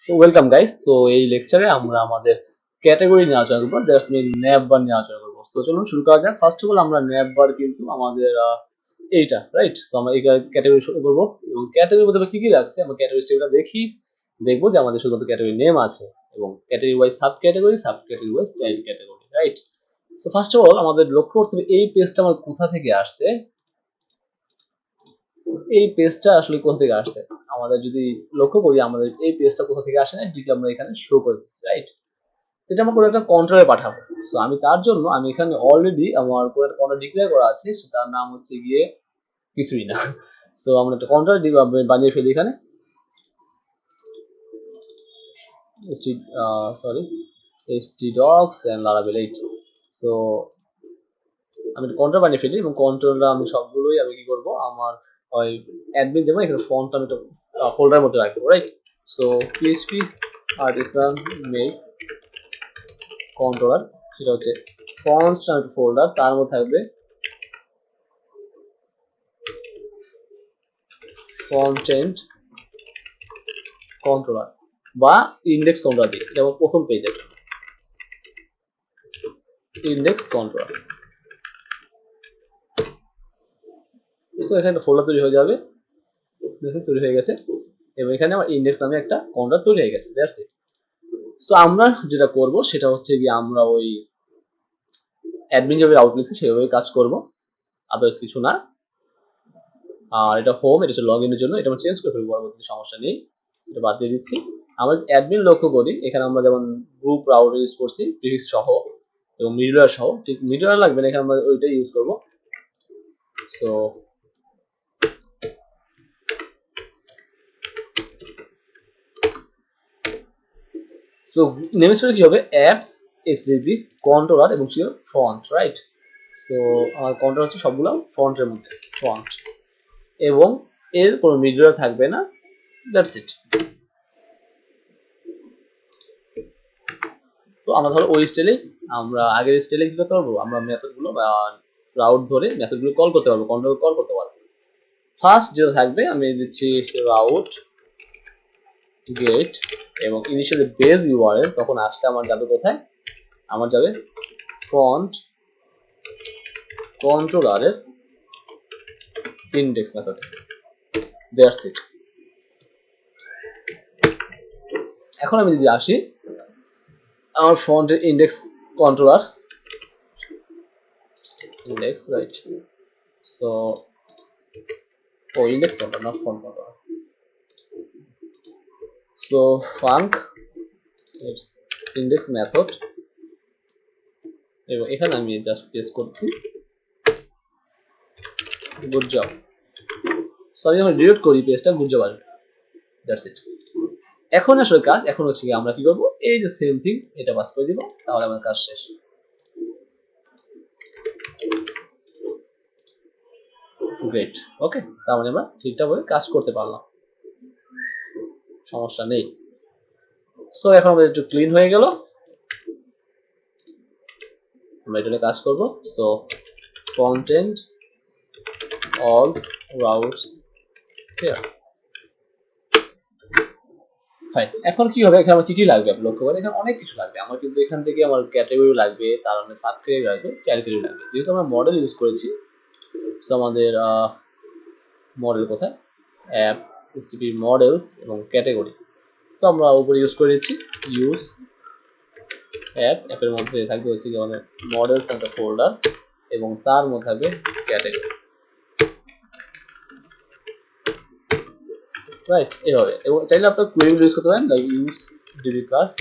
So welcome guys. তো এই লেকচারে আমরা আমাদের ক্যাটাগরি নিয়ে আলোচনা করব, দ্যাটস মিন ন্যাব বার নিয়ে আলোচনা করব। তো চলুন শুরু করা যাক। ফার্স্ট অফ অল আমরা ন্যাব বার কিন্তু আমাদের এইটা রাইট। সো আমরা এই ক্যাটাগরি শুরু করব এবং ক্যাটাগরির মধ্যে কি কি লাগছে আমরা ক্যাটাগরি স্টেপটা দেখবো যে আমাদের শুধুমাত্র ক্যাটাগরি নেম আছে এবং category wise sub category wise child category, right. So first of all আমাদের লক্ষ্য করতে হবে এই পেজটা আমার কোথা থেকে আসছে। এই পেজটা আসলে কোথা থেকে আসছে আমাদের যদি লক্ষ্য করি, আমাদের এই পেজটা কোথা থেকে আসে না এটি আমরা এখানে শো করে দিচ্ছি, রাইট। এটা আমরা কোনো একটা কন্ট্রোলে পাঠাবো। সো আমি তার জন্য আমি এখানে অলরেডি আমার কোনো একটা কন্ট্রোল ডিক্লেয়ার করা আছে, সেটার নাম হচ্ছে গিয়ে কিছুই না। সো আমরা একটা কন্ট্রোল বানিয়ে ফেলি এখানে, htdocs and laravel 8। সো আমি কন্ট্রোল বানিয়ে ফেলি এবং কন্ট্রোলটা আমি সবগুলোই আমি কি করব, আমার ওই অ্যাডমিন যেমন এখানে ফন্টটা আমি একটা ফোল্ডারের মধ্যে রাখবো, right. So php artisan make controller, সেটা হচ্ছে ফন্টস নামে ফোল্ডার, তার মধ্যে থাকবে ফন্টেন্ট কন্ট্রোলার বা ইন্ডেক্স কন্ট্রোলার দিয়ে, এটা আমার প্রথম পেজে ইন্ডেক্স কন্ট্রোলার। সো এখানে ফোল্ডার তৈরি হয়ে যাবে, দেখুন তৈরি হয়ে গেছে এবং এখানে আমার ইন্ডেক্স নামে একটা কন্ট্রোলার তৈরি হয়ে গেছে, দ্যাটস ইট। সো আমরা যেটা করব সেটা হচ্ছে কি আমরা ওই অ্যাডমিন যেভাবে আউট লিখছি সেভাবে কাজ করব, আদার্স কিছু না। আর এটা হোম, এটা হচ্ছে লগ ইনের জন্য, এটা আমরা চেঞ্জ করে ফেলবো, পরবর্তী সমস্যা নেই, এটা বাদ দিয়ে দিচ্ছি। আমরা অ্যাডমিন লক্ষ্য করি, এখানে আমরা যেমন গ্রুপ রাউটার ইউজ করছি প্রিফিক্স সহ এবং মিডলওয়্যার সহ, ঠিক মিডলওয়্যার লাগবে না, এখানে আমরা ওইটাই ইউজ করব। সো সো নেম স্পেস কি হবে, অ্যাপ এসডিপি কন্ট্রোলার এবং ছিল ফন্ট, রাইট। সো আমার কন্ট্রোলার হচ্ছে সবগুলো ফন্টের মধ্যে ফন্ট এবং এর কোনো মিডলওয়্যার থাকবে না, দ্যাটস ইট। তো আমরা ধরো ওই স্টাইলে আমরা আগের স্টাইলে কি করতে পারবো, আমরা মেথডগুলো বা রাউট ধরে মেথডগুলো কল করতে পারবো, কন্ট্রোল কল করতে পারবো। ফার্স্ট যেটা থাকবে আমি দিচ্ছি রাউট গেট এবং ইনিশিয়ালি বেস ইউআরএল, তখন আসলে আমার যাবে কোথায়, আমার যাবে ফন্ট কন্ট্রোলারের ইন্ডেক্স মেথডে, দ্যাটস ইট। এখন আমি যদি আসি আমার ফন্টের index controller index, right. So index controller, not font controller. So func index method এবং এখানে আমি জাস্ট পেস্ট করছি গুড জব। সরি আমি ডিলিট করি পেজটা, গুড জব আসবে, দ্যাটস ইট। এখন আসলে কাজ এখন হচ্ছে কি আমরা কি করব, এই যে সেম থিং এটা পাস করে দিব, তাহলে আমার কাজ শেষ। গ্রেট, ওকে, তার মানে আমরা ঠিকঠাকভাবে কাজ করতে পারলাম, সমস্যা নেই। সো এখন আমাদের একটু ক্লিন হয়ে গেল, আমরা এটা কাজ করব। So frontend all routes here, fine. এখন কি হবে, এখানে আমার কি কি লাগবে আপনি লক্ষ্য করেন, এখানে অনেক কিছু লাগবে আমার, কিন্তু এখান থেকে আমার ক্যাটাগরি লাগবে, তার মানে সাব ক্যাটাগরি লাগবে, চাইল্ড ক্যাটাগরি লাগবে। যেহেতু আমরা মডেল ইউজ করেছি, তো আমাদের মডেল কোথায়, অ্যাপ এসটিপি মডেলস এবং ক্যাটাগরি, তো আমরা উপরে ইউজ করে দিচ্ছি ইউজ অ্যাপ। অ্যাপের মধ্যে থাকবে হচ্ছে কি আমাদের মডেলস একটা ফোল্ডার এবং তার মধ্যে থাকবে ক্যাটাগরি, রাইট, এভাবে। এবং চাইলে আপনারা কোয়েরি ইউজ করতে পারেন, লাইক ইউজ ডিবি ক্লাস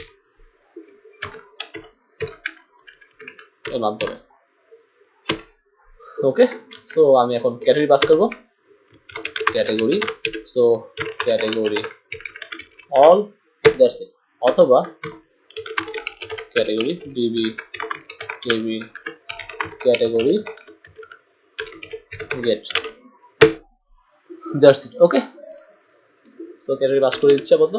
এর মাধ্যমে, ওকে। সো আমি এখন ক্যাটাগরি পাস করব, category, so category all, that's it, অথবা category DB KB categories get, that's it, okay. So category pass করে দিচ্ছি আপাতত,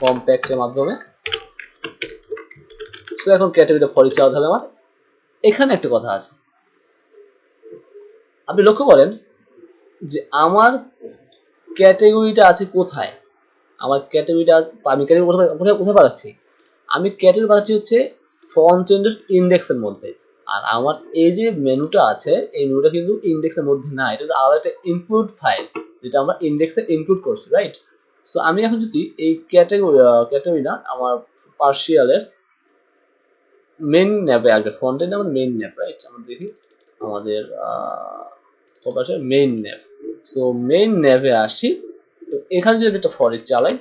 কম্প্যাক্টের মাধ্যমে। সো এখন ক্যাটাগরিটা ফর ইচ আউট হবে আমার। এখানে একটা কথা আছে, আপনি লক্ষ্য করেন যে আমার ক্যাটাগরিটা আছে কোথায়, আমার ক্যাটাগরিটা আমি ক্যাটাগরি কোথায় কোথায় পাচ্ছি, আমি ক্যাটাগরি পাচ্ছি হচ্ছে ফ্রন্ট এন্ডের ইন্ডেক্সের মধ্যে। আর আমার এই যে মেনুটা আছে এই মেনুটা কিন্তু ইন্ডেক্সের মধ্যে না, এটা আলাদা একটা ইনক্লুড ফাইল যেটা আমরা ইন্ডেক্সে ইনক্লুড করছি, রাইট? সো আমি এখন যদি এই ক্যাটাগরি না আমার পার্সিয়ালের মেইন ন্যাপে আসবে, ফ্রন্ট এন্ড আমাদের মেইন ন্যাপ, রাইট? আমরা দেখি আমাদের মেইন ন্যাপ। সো মেইন ন্যাপে আসি, তো এখানে যদি একটা ফর ইচ চালাই,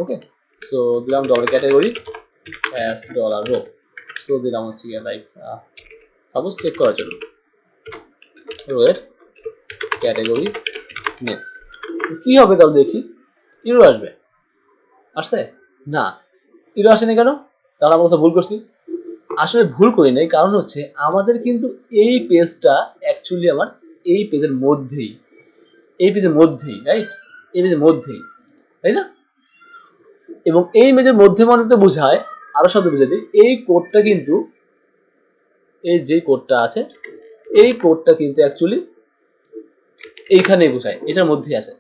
ওকে, সো দিলাম dollar category as dollar row. So দিলাম হচ্ছে গিয়ে লাইক সাপোজ চেক করার জন্য রো এর ক্যাটাগরি নেম। কি হবে তাহলে দেখি, ইরো আসবে, আসছে না, ইরো আসেনি কেন? তাহলে আমরা কোথাও ভুল করছি। আসলে ভুল করি নাই, কারণ হচ্ছে আমাদের কিন্তু এই পেজটা অ্যাকচুয়ালি আমার এই পেজের মধ্যেই, এই পেজের মধ্যেই, রাইট? এই পেজের মধ্যেই, তাই না? এবং এই পেজের মধ্যে মানে তো বোঝায়, আরো শব্দ বুঝে দিই, এই কোডটা কিন্তু, এই যে কোডটা আছে এই কোডটা কিন্তু অ্যাকচুয়ালি এইখানেই বোঝায়, এটার মধ্যেই আছে।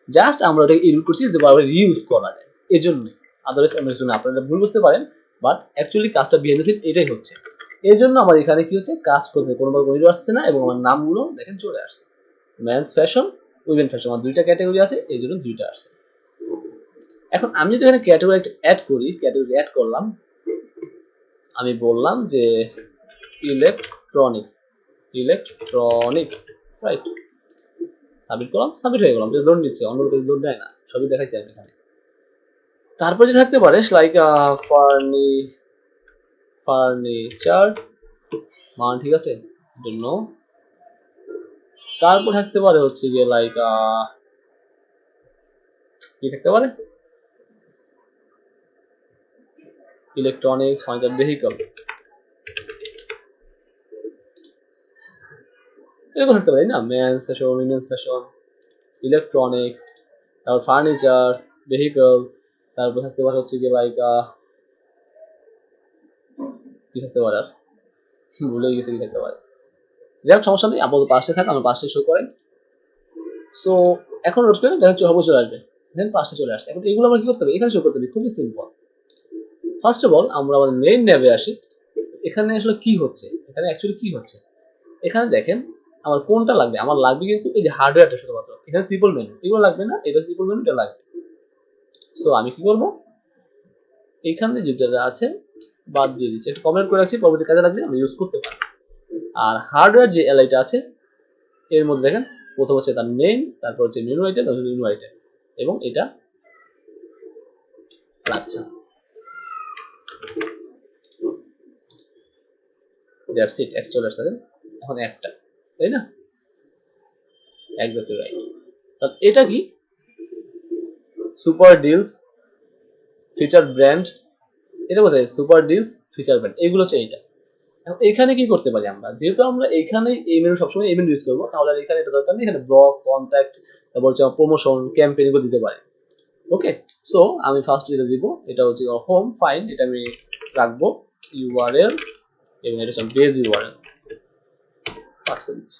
জাস্ট আমরা ওটাকে ইউজ করছি যাতে বারবার রিইউজ করা যায়, এই জন্যই। আদারওয়াইজ অন্য কিছু না, আপনারা ভুল বুঝতে পারেন, বাট অ্যাকচুয়ালি কাজটা বিহাইন্ড দ্য সিন এটাই হচ্ছে। এই জন্য আমার এখানে কি হচ্ছে, কাজ করতে কোনোভাবে কোনো আসছে না, এবং আমার নামগুলো দেখেন চলে আসছে, মেন্স ফ্যাশন, উইমেন ফ্যাশন, আমার দুইটা ক্যাটাগরি আছে, এই জন্য দুইটা আসছে। এখন আমি যদি এখানে ক্যাটাগরি একটা অ্যাড করি, ক্যাটাগরি অ্যাড করলাম, আমি বললাম যে ইলেকট্রনিক্স, ইলেকট্রনিক্স, রাইট? সাবমিট করলাম, সাবমিট হয়ে গেলাম, লোড নিচ্ছে, অন্য পেজ লোড দেয় না, সবই দেখাইছি আমি এখানে। তারপর যে থাকতে পারে লাইক ফার্নিচার মান, ঠিক আছে, জন্য। তারপর থাকতে পারে হচ্ছে গিয়ে লাইক কি থাকতে পারে, ইলেকট্রনিক্স, ফার্নিচার, ভেহিকল, এরকম থাকতে পারে না, men's fashion, women's fashion, electronics, তারপর ফার্নিচার, ভেহিকল, তারপর থাকতে পারে হচ্ছে গিয়ে লাইক কি থাকতে পারে, আর ভুলে গেছে কি থাকতে পারে। যাই হোক, সমস্যা নেই, আপাতত পাঁচটা থাক, আমার পাঁচটা শো করে। সো এখন রোড করে দেখেন চলে আসবে, দেন পাঁচটা চলে আসছে। এখন এগুলো আমরা কি করতে হবে, এখানে শো করতে হবে, খুবই সিম্পল। ফার্স্ট অফ অল আমরা আমাদের মেইন ট্যাবে আসি, এখানে আসলে কি হচ্ছে, এখানে অ্যাকচুয়ালি কি হচ্ছে, এখানে দেখেন আমার কোনটা লাগবে, আমার লাগবে কিন্তু এই যে হার্ডওয়্যারটা শুধুমাত্র, এখানে ট্রিপল মেনু, এগুলো লাগবে না, এটা ট্রিপল মেনু, এটা লাগবে। সো আমি কি করব, এইখানে যেটা আছে বাদ দিয়ে দিচ্ছি, একটু কমেন্ট করে রাখছি, পরবর্তী কাজে লাগলে আমি ইউজ করতে পারি। আর হার্ডওয়্যার যে এলআইটা আছে এর মধ্যে দেখেন প্রথম হচ্ছে তার নেম, তারপর হচ্ছে মেনু আইটেম, মেনু আইটেম, এবং এটা লাগছে, দ্যাটস ইট, একটা চলে আসছে এখন একটা, তাই না? Exactly right. এটা কি, সুপার ডিলস, ফিচার ব্র্যান্ড, এটা কোথায়, সুপার ডিলস, ফিচার ব্র্যান্ড, এগুলো হচ্ছে এইটা। এখন এখানে কি করতে পারি আমরা, যেহেতু আমরা এখানে এই মেনু সবসময় এই মেনু ইউজ করবো, তাহলে এখানে এটা দরকার নেই, এখানে ব্লগ, কন্ট্যাক্ট, তারপর হচ্ছে প্রমোশন, ক্যাম্পেইন এগুলো দিতে পারি। ওকে, সো আমি ফার্স্ট যেটা দিব এটা হচ্ছে হোম, ফাইন, এটা আমি রাখবো ইউআরএল, এবং এটা হচ্ছে বেজ ইউআরএল পাস করে দিচ্ছি।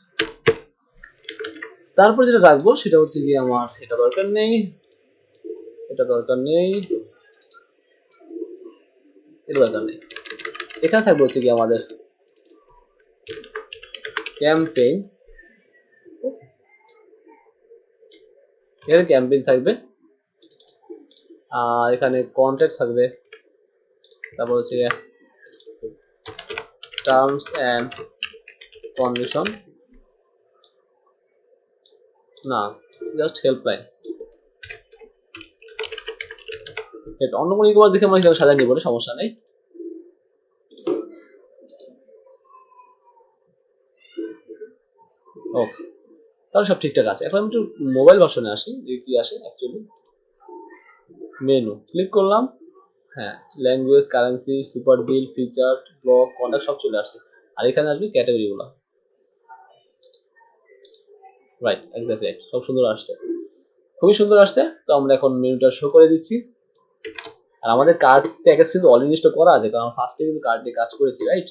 তারপর যেটা রাখবো সেটা হচ্ছে কি আমার এটা দরকার নেই, এটা দরকার নেই, এটা দরকার নেই। এখানে থাকবে হচ্ছে কি আমাদের ক্যাম্পেইন, এখানে ক্যাম্পেইন থাকবে, আর এখানে কন্ট্যাক্ট থাকবে, তারপর হচ্ছে টার্মস এন্ড কন্ডিশন, না জাস্ট হেল্পলাইন, এটা অন্য কোনো ইকমার্স দেখে আমরা এখানে সাজাই নিব, সমস্যা নেই। ওকে, তাহলে সব ঠিকঠাক আছে। এখন আমি একটু মোবাইল ভার্সনে আসি, কি আসে অ্যাকচুয়ালি, মেনু ক্লিক করলাম, হ্যাঁ, language, currency, super deal, feature, block, contact সব চলে আসছে। আর এখানে আসবে ক্যাটাগরিগুলো, রাইট, এক্স্যাক্টলি রাইট, সব সুন্দর আসছে, খুবই সুন্দর আসছে। তো আমরা এখন মেনুটা শো করে দিচ্ছি। আর আমাদের কার্ড প্যাকেজ কিন্তু অলরেডি ইনস্টল করা আছে, কারণ ফার্স্টে কিন্তু কার্ড দিয়ে কাজ করেছি, রাইট?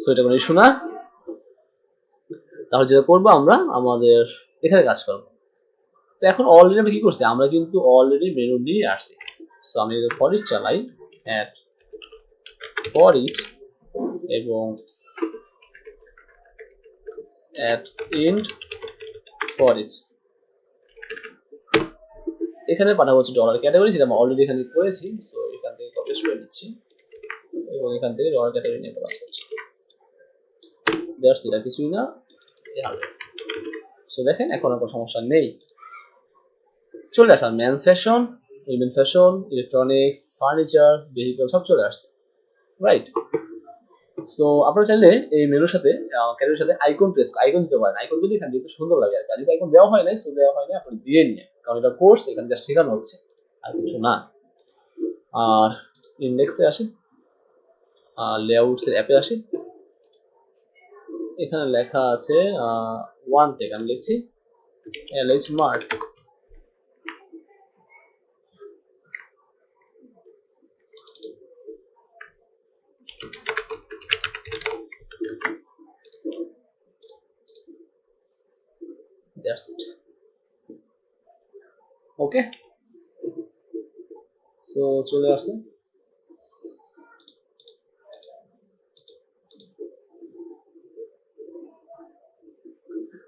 সো এটা কোনো ইস্যু না। তাহলে যেটা করবো আমরা আমাদের এখানে কাজ করবো। তো এখন অলরেডি আমরা কি করছি, আমরা কিন্তু অলরেডি মেনু নিয়ে আসছি। সো আমি যদি ফর ইচ চালাই, অ্যাট ফর ইচ এবং অ্যাট ইন্ড ফর ইচ, এখানে পাঠাবো হচ্ছে ডলার ক্যাটাগরি, যেটা আমরা অলরেডি এখানে করেছি। সো এখান থেকে কপি করে নিচ্ছি এবং এখান থেকে ডলার ক্যাটাগরি নিয়ে কাজ করছি। দ্যাটস ইট, আর কিছুই না। সো দেখেন এখন আর কোনো সমস্যা নেই, চলে আসছে men's fashion, women fashion, electronics, furniture, vehicle সব চলে আসছে, রাইট। সো আপনারা চাইলে এই মেনুর সাথে ক্যাটাগরির সাথে আইকন প্রেস আইকন দিতে পারেন। আইকন দিলে এখানে দেখতে সুন্দর লাগে আর কি। যদি আইকন দেওয়া হয় নাই, সো দেওয়া হয় না, আপনি দিয়ে নিয়ে, কারণ এটা কোর্স, এখানে জাস্ট শেখানো হচ্ছে আর কিছু না। আর ইন্ডেক্সে আসি, লেআউটস এর অ্যাপে আসি, এখানে লেখা আছে ওয়ান টেক, আমি লিখছি LS mart. That's it, okay. So চলে আসছে।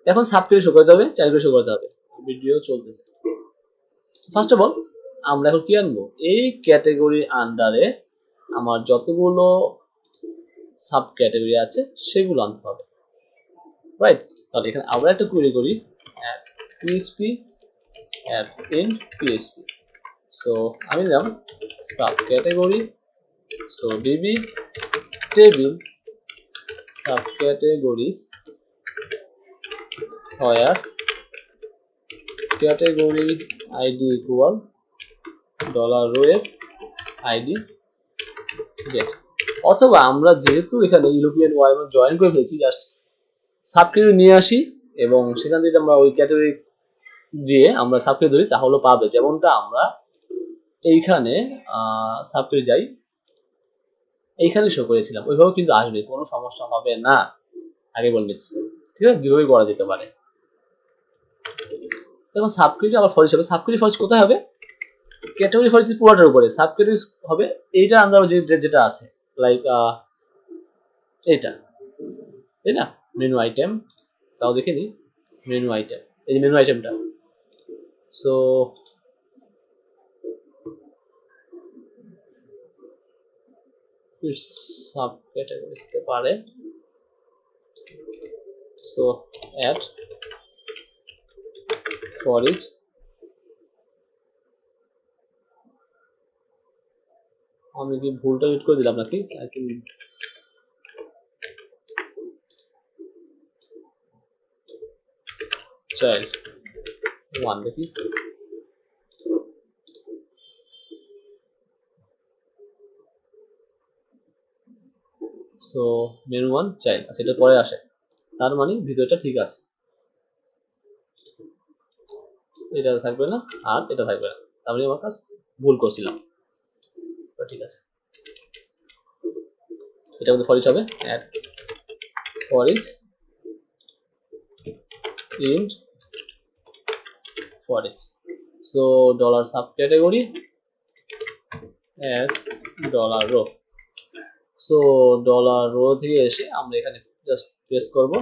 এখন সাব করে শো করতে হবে, চাইল্ড করে শো করতে হবে, ভিডিও চলতেছে। ফার্স্ট অফ অল আমরা এখন কি আনবো, এই ক্যাটাগরির আন্ডারে আমার যতগুলো সাব ক্যাটাগরি আছে সেগুলো আনতে হবে, রাইট। তাহলে এখানে আমরা একটা কোয়েরি করি, PHP add in PHP. So আমি নিলাম sub category, so DB table sub categories where category id equal $row id get। অথবা আমরা যেহেতু এখানে ইউরোপিয়ান ওয়াইম জয়েন করে ফেলেছি, জাস্ট সাব ক্যাটাগরি নিয়ে আসি এবং সেখান থেকে আমরা ওই ক্যাটাগরি দিয়ে আমরা সাব ক্যাটাগরি ধরি, তাহলে পাবে। যেমনটা আমরা এইখানে সাব ক্যাটাগরি যাই, এইখানে শো করেছিলাম, ওইভাবে কিন্তু আসবে, কোনো সমস্যা হবে না, আগে বলে নিচ্ছি, ঠিক আছে। দুইভাবে করা যেতে পারে। তখন সাব ক্যাটাগরি আবার ফর হিসাবে, সাব ক্যাটাগরি ফর কোথায় হবে, ক্যাটাগরি ফর পুরোটার উপরে, সাব ক্যাটাগরি হবে এইটা আন্ডার যেটা আছে, লাইক এইটা, তাই না, মেনু আইটেম। তাও দেখে নি মেনু আইটেম, এই যে মেনু আইটেমটা। সো সাব ক্যাটাগরি হতে পারে। সো অ্যাড ফর ইচ, আমি কি ভুলটা ইউজ করে দিলাম নাকি, চাইল্ড ওয়ান দেখি, সো মেনু ওয়ান চাইল্ড, আচ্ছা এটা পরে আসে, তার মানে ভিডিওটা ঠিক আছে, এটা থাকবে না আর এটা থাকবে না, তার মানে আমার কাজ ভুল করছিলাম, ঠিক আছে। এটা আমাদের ফর ইচ হবে, add for each int for each. So dollar sub category as dollar row. So dollar row থেকে এসে আমরা এখানে জাস্ট প্রেস করব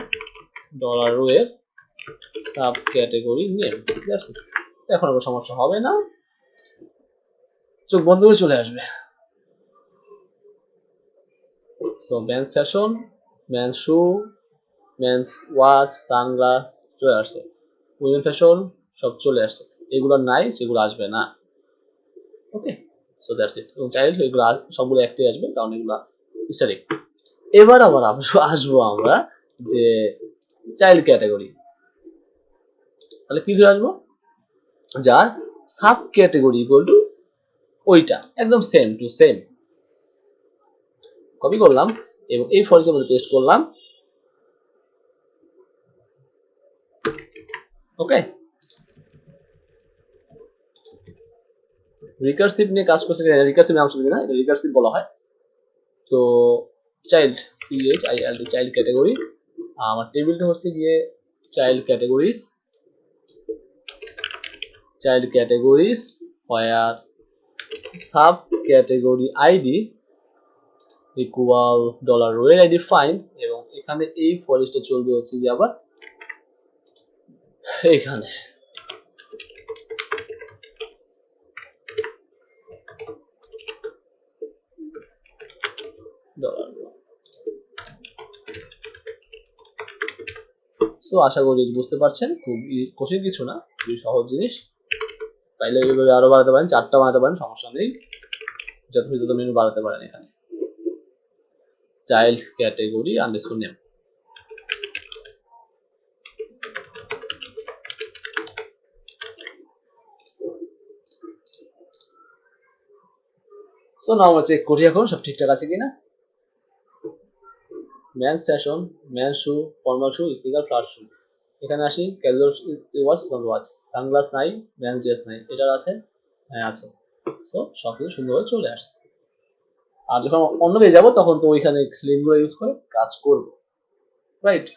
ডলার রো এর sub category name, that's it. এখন কোনো সমস্যা হবে না, চোখ বন্ধ করে চলে আসবে। সো মেন্স ফ্যাশন, মেন্স শু, মেন্স ওয়াচ, সানগ্লাস চলে আসছে, উইমেন ফ্যাশন সব চলে আসছে, এগুলো নাই সেগুলো আসবে না, ওকে। So that's it. এবং চাইল্ড এগুলো সবগুলো একটাই আসবে, কারণ এগুলো স্ট্যাটিক। এবার আবার আসবো আমরা যে চাইল্ড ক্যাটাগরি, তাহলে কি ধরে আসবো, যার সাব ক্যাটাগরি ইকুয়াল টু ওইটা, একদম সেম টু সেম। কপি করলাম এবং এই ফরের মধ্যে পেস্ট করলাম, ওকে। রিকার্সিভ নিয়ে কাজ করছে, রিকার্সিভ নাম শুনবে না, এটা রিকার্সিভ বলা হয়। তো চাইল্ড, CHILD, চাইল্ড ক্যাটাগরি। আমার টেবিলটা হচ্ছে গিয়ে child categories, where sub category ID equal $where id find, এবং এখানে এই ফরেস্টে চলবে হচ্ছে গিয়ে আবার এখানে $। সো আশা করি বুঝতে পারছেন, খুব কঠিন কিছু না, খুবই সহজ জিনিস। তাইলে এইভাবে আরো বাড়াতে পারেন, 4টা বানাতে পারেন, সমস্যা নেই, যত মেনু বাড়াতে পারেন। এখানে child category underscore name. So now আমরা চেক করি এখন সব ঠিকঠাক আছে কিনা। ম্যানস ফ্যাশন, ম্যান শু, ফর্মাল শু, স্নিকার, ফ্লাট শু। এখানে আসি, casual watch, not watch, sunglass নাই, ম্যান ড্রেস নাই, এটার আছে, হ্যাঁ আছে। সো সবকিছু সুন্দরভাবে চলে আসছে। আর যখন অন্য পেয়ে যাবো তখন তো ওইখানে লিঙ্কগুলো ইউজ করে কাজ করবো, রাইট?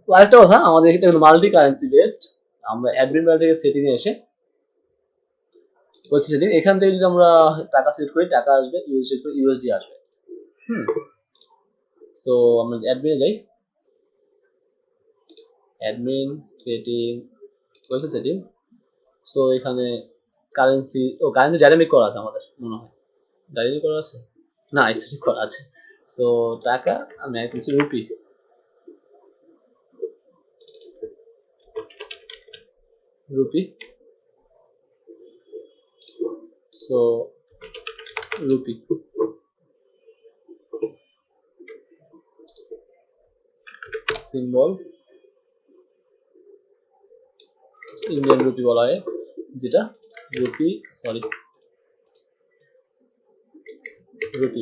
তো আরেকটা কথা, আমাদের এটা মাল্টি কারেন্সি বেসড। আমরা অ্যাডমিন প্যানেল থেকে সেটিং এ এসে বলছি সেটিং, এখান থেকে যদি আমরা টাকা সিলেক্ট করি টাকা আসবে, ইউএসডি সিলেক্ট করি ইউএসডি আসবে। সো আমরা অ্যাডমিনে যাই, admin setting, website setting. So এখানে কারেন্সি, কারেন্সি ডাইনামিক করা আছে আমাদের মনে হয়, ডাইনামিক করা আছে না, স্ট্যাটিক করা আছে। সো টাকা আমি কিছু rupee, so rupee, symbol Indian rupee বলা হয় যেটা, রুপি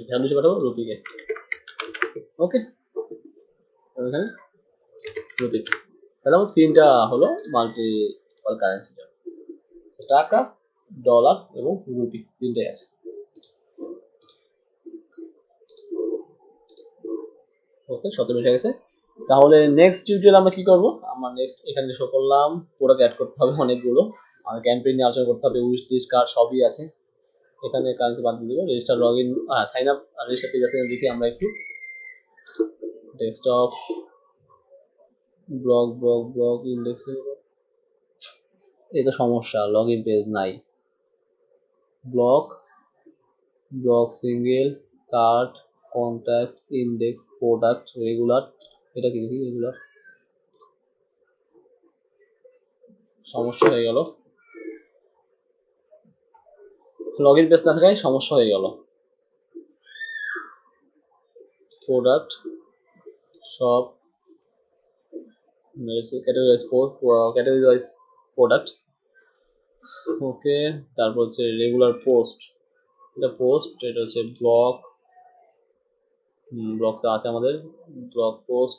ফ্যামিলি পাঠাবো রুপিকে, ওকে। এখানে রুপি, তাহলে আমার 3টা হলো মাল্টি কারেন্সি, টাকা, ডলার এবং রুপি, 3টাই আছে। ওকে, 17 মিনিট হয়ে গেছে। তাহলে নেক্সট টিউটোরিয়াল আমরা কি করব? আমরা নেক্সট এখানে শো করলাম, প্রোডাক্ট অ্যাড করতে হবে অনেকগুলো, আমাদের ক্যাম্পেইন নিয়ে আলোচনা করতে হবে, উইশ লিস্ট কার্ড সবই আছে এখানে, কারেন্সি বাদ দিয়ে দেবো, register login, sign up, register page আছে দেখি আমরা একটু, ডেস্কটপ, ব্লগ ইন্ডেক্স, এটা সমস্যা, লগইন পেজ নাই, blog single, card, contact, index, product, regular, এটা কি দেখি, রেগুলার, সমস্যা হয়ে গেল, লগইন পেজ না থাকায় সমস্যা হয়ে গেল, product, shop, category wise product, okay. তারপর হচ্ছে রেগুলার পোস্ট, এটা পোস্ট, এটা হচ্ছে ব্লগ তো আছে আমাদের, ব্লগ পোস্ট,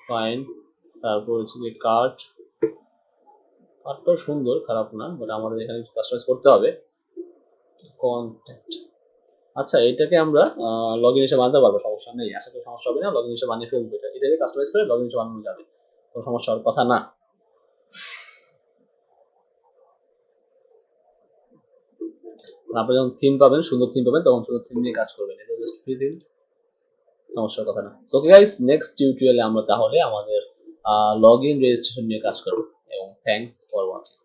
ফাইন। তারপর হচ্ছে কি কার্ডটাও সুন্দর, খারাপ না, বাট আমাদের এখানে কাস্টমাইজ করতে হবে, কন্ট্যাক্ট। আচ্ছা, এটাকে আমরা লগইন হিসেবে বানাতে পারবো, সমস্যা নেই, আশা করি সমস্যা হবে না, লগইন হিসেবে বানিয়ে ফেলবো, এটাকে কাস্টমাইজ করে লগইন হিসেবে বানানো যাবে, কোনো সমস্যা হওয়ার কথা না। আপনি যখন থিম পাবেন, সুন্দর থিম পাবেন, তখন সুন্দর থিম নিয়ে কাজ করবেন, এটা জাস্ট ফ্রি থিম, সমস্যার কথা না। ওকে গাইস, নেক্সট টিউটোরিয়ালে আমরা তাহলে আমাদের লগইন রেজিস্ট্রেশন নিয়ে কাজ করব, এবং থ্যাঙ্কস ফর ওয়াচিং।